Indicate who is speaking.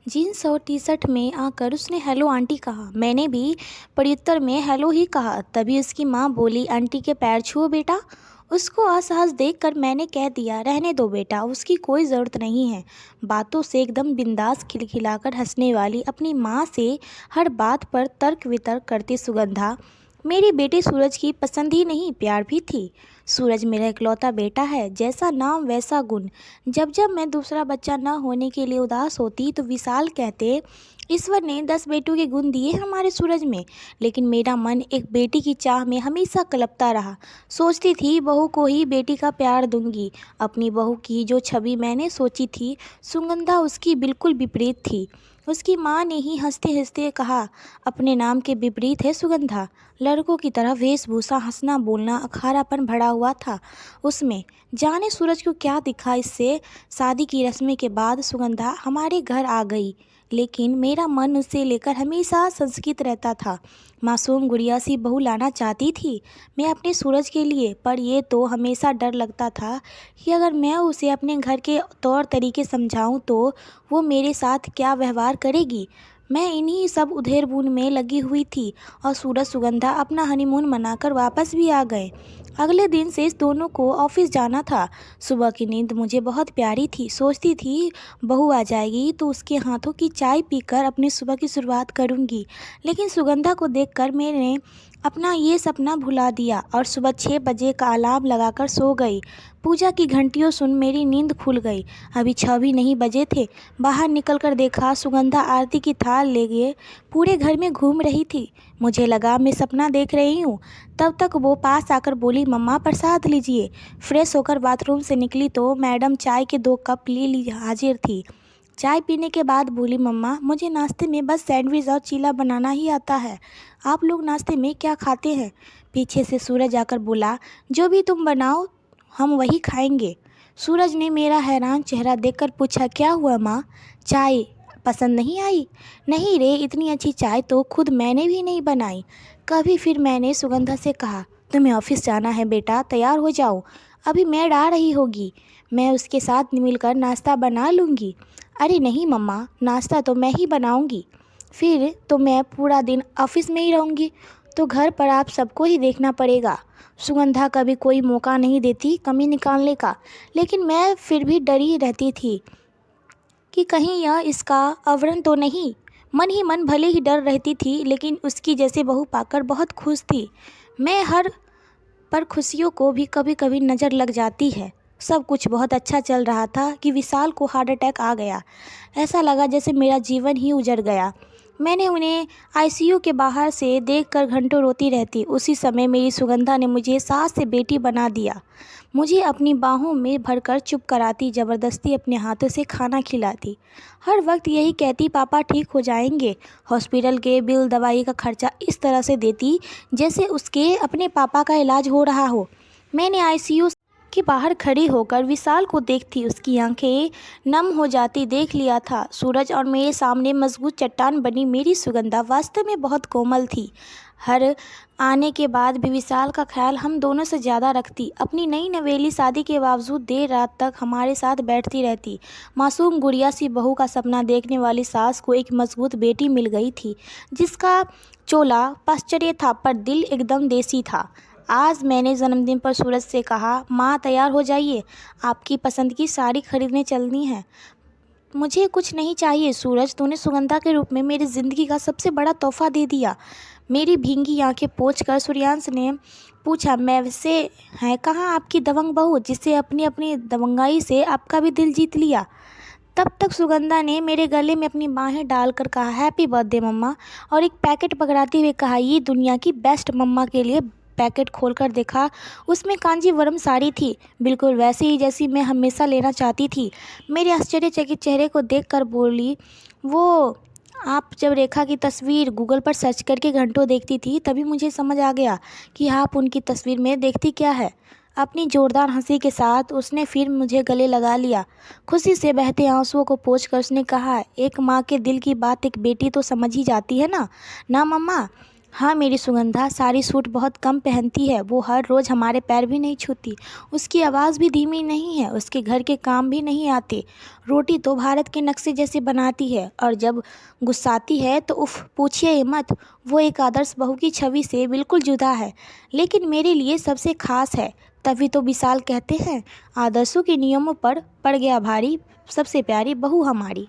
Speaker 1: Jeans और T-shirt में आकर उसने हेलो आंटी कहा। मैंने भी प्रत्युत्तर में हेलो ही कहा। तभी उसकी माँ बोली, आंटी के पैर छुओ बेटा। उसको असहज देखकर मैंने कह दिया, रहने दो बेटा, उसकी कोई ज़रूरत नहीं है। बातों से एकदम बिंदास खिलखिलाकर हंसने वाली अपनी माँ से हर बात पर तर्क वितर्क करती सुगंधा मेरी बेटे सूरज की पसंद ही नहीं, प्यार भी थी। सूरज मेरा इकलौता बेटा है, जैसा नाम वैसा गुण। जब जब मैं दूसरा बच्चा न होने के लिए उदास होती तो विशाल कहते, ईश्वर ने 10 बेटों के गुण दिए हमारे सूरज में। लेकिन मेरा मन एक बेटी की चाह में हमेशा कलपता रहा। सोचती थी बहू को ही बेटी का प्यार दूंगी। अपनी बहू की जो छवि मैंने सोची थी, सुगंधा उसकी बिल्कुल विपरीत थी। उसकी माँ ने ही हंसते हंसते कहा, अपने नाम के विपरीत है सुगंधा। लड़कों की तरह वेशभूषा, हंसना बोलना, अखारापन भरा हुआ था उसमें। जाने सूरज को क्या दिखा इससे। शादी की रस्में के बाद सुगंधा हमारे घर आ गई, लेकिन मेरा मन उसे लेकर हमेशा संशयित रहता था। मासूम गुड़िया सी बहू लाना चाहती थी मैं अपने सूरज के लिए, पर ये तो हमेशा डर लगता था कि अगर मैं उसे अपने घर के तौर तरीके समझाऊं तो वो मेरे साथ क्या व्यवहार करेगी। मैं इन्हीं सब उधेड़-बुन में लगी हुई थी और सूरज सुगंधा अपना हनीमून मनाकर वापस भी आ गए। अगले दिन से इस दोनों को ऑफिस जाना था। सुबह की नींद मुझे बहुत प्यारी थी। सोचती थी बहू आ जाएगी तो उसके हाथों की चाय पीकर अपनी सुबह की शुरुआत करूंगी। लेकिन सुगंधा को देखकर मैंने अपना ये सपना भुला दिया और सुबह 6 बजे का अलार्म लगाकर सो गई। पूजा की घंटियों सुन मेरी नींद खुल गई। अभी 6 भी नहीं बजे थे। बाहर निकलकर देखा सुगंधा आरती की थाल लेके पूरे घर में घूम रही थी। मुझे लगा मैं सपना देख रही हूँ। तब तक वो पास आकर बोली, मम्मा प्रसाद लीजिए। फ्रेश होकर बाथरूम से निकली तो मैडम चाय के 2 कप ली हाजिर थी। चाय पीने के बाद बोली, मम्मा मुझे नाश्ते में बस सैंडविच और चीला बनाना ही आता है। आप लोग नाश्ते में क्या खाते हैं? पीछे से सूरज आकर बोला, जो भी तुम बनाओ हम वही खाएंगे। सूरज ने मेरा हैरान चेहरा देखकर पूछा, क्या हुआ माँ, चाय पसंद नहीं आई? नहीं रे, इतनी अच्छी चाय तो खुद मैंने भी नहीं बनाई कभी। फिर मैंने सुगंधा से कहा, तुम्हें ऑफिस जाना है बेटा, तैयार हो जाओ, अभी मैड आ रही होगी, मैं उसके साथ मिलकर नाश्ता बना लूँगी। अरे नहीं मम्मा, नाश्ता तो मैं ही बनाऊँगी, फिर तो मैं पूरा दिन ऑफिस में ही रहूँगी, तो घर पर आप सबको ही देखना पड़ेगा। सुगंधा कभी कोई मौका नहीं देती कमी निकालने का, लेकिन मैं फिर भी डरी रहती थी कि कहीं यह इसका आवरण तो नहीं। मन ही मन भले ही डर रहती थी, लेकिन उसकी जैसे बहू पाकर बहुत खुश थी। मैं हर पर खुशियों को भी कभी कभी नज़र लग जाती है। सब कुछ बहुत अच्छा चल रहा था कि विशाल को हार्ट अटैक आ गया। ऐसा लगा जैसे मेरा जीवन ही उजड़ गया। मैंने उन्हें आईसीयू के बाहर से देखकर घंटों रोती रहती। उसी समय मेरी सुगंधा ने मुझे सास से बेटी बना दिया। मुझे अपनी बाहों में भरकर चुप कराती, ज़बरदस्ती अपने हाथों से खाना खिलाती। हर वक्त यही कहती, पापा ठीक हो जाएंगे। हॉस्पिटल के बिल, दवाई का खर्चा इस तरह से देती जैसे उसके अपने पापा का इलाज हो रहा हो। मैंने आईसीयू के बाहर खड़ी होकर विशाल को देखती, उसकी आंखें नम हो जाती देख लिया था। सूरज और मेरे सामने मजबूत चट्टान बनी मेरी सुगंधा वास्तव में बहुत कोमल थी। हर आने के बाद भी विशाल का ख्याल हम दोनों से ज़्यादा रखती। अपनी नई नवेली शादी के बावजूद देर रात तक हमारे साथ बैठती रहती। मासूम गुड़िया सी बहू का सपना देखने वाली सास को एक मजबूत बेटी मिल गई थी, जिसका चोला पाश्चर्य था पर दिल एकदम देसी था। आज मैंने जन्मदिन पर सूरज से कहा, माँ तैयार हो जाइए, आपकी पसंद की साड़ी खरीदने चलनी है। मुझे कुछ नहीं चाहिए सूरज, तूने सुगंधा के रूप में मेरी ज़िंदगी का सबसे बड़ा तोहफा दे दिया। मेरी भींगी आंखें पोंछकर सूर्यांश ने पूछा, मैं वैसे है कहाँ आपकी दबंग बहू, जिससे अपनी अपनी दबंगाई से आपका भी दिल जीत लिया। तब तक सुगंधा ने मेरे गले में अपनी बाहें डालकर कहा, हैप्पी बर्थडे मम्मा, और एक पैकेट पकड़ाते हुए कहा, ये दुनिया की बेस्ट मम्मा के लिए। पैकेट खोलकर देखा, उसमें कांजीवरम साड़ी थी, बिल्कुल वैसी ही जैसी मैं हमेशा लेना चाहती थी। मेरे आश्चर्यचकित चेहरे को देखकर बोली, वो आप जब रेखा की तस्वीर गूगल पर सर्च करके घंटों देखती थी, तभी मुझे समझ आ गया कि आप उनकी तस्वीर में देखती क्या है। अपनी जोरदार हंसी के साथ उसने फिर मुझे गले लगा लिया। खुशी से बहते आंसुओं को पोंछकर उसने कहा, एक माँ के दिल की बात एक बेटी तो समझ ही जाती है ना। ना मम्मा, हाँ मेरी सुगंधा साड़ी सूट बहुत कम पहनती है। वो हर रोज़ हमारे पैर भी नहीं छूती। उसकी आवाज़ भी धीमी नहीं है। उसके घर के काम भी नहीं आते। रोटी तो भारत के नक्शे जैसे बनाती है और जब गुस्साती है तो उफ पूछिए ही मत। वो एक आदर्श बहू की छवि से बिल्कुल जुदा है, लेकिन मेरे लिए सबसे खास है। तभी तो विशाल कहते हैं, आदर्शों के नियमों पर पड़ गया भारी, सबसे प्यारी बहू हमारी।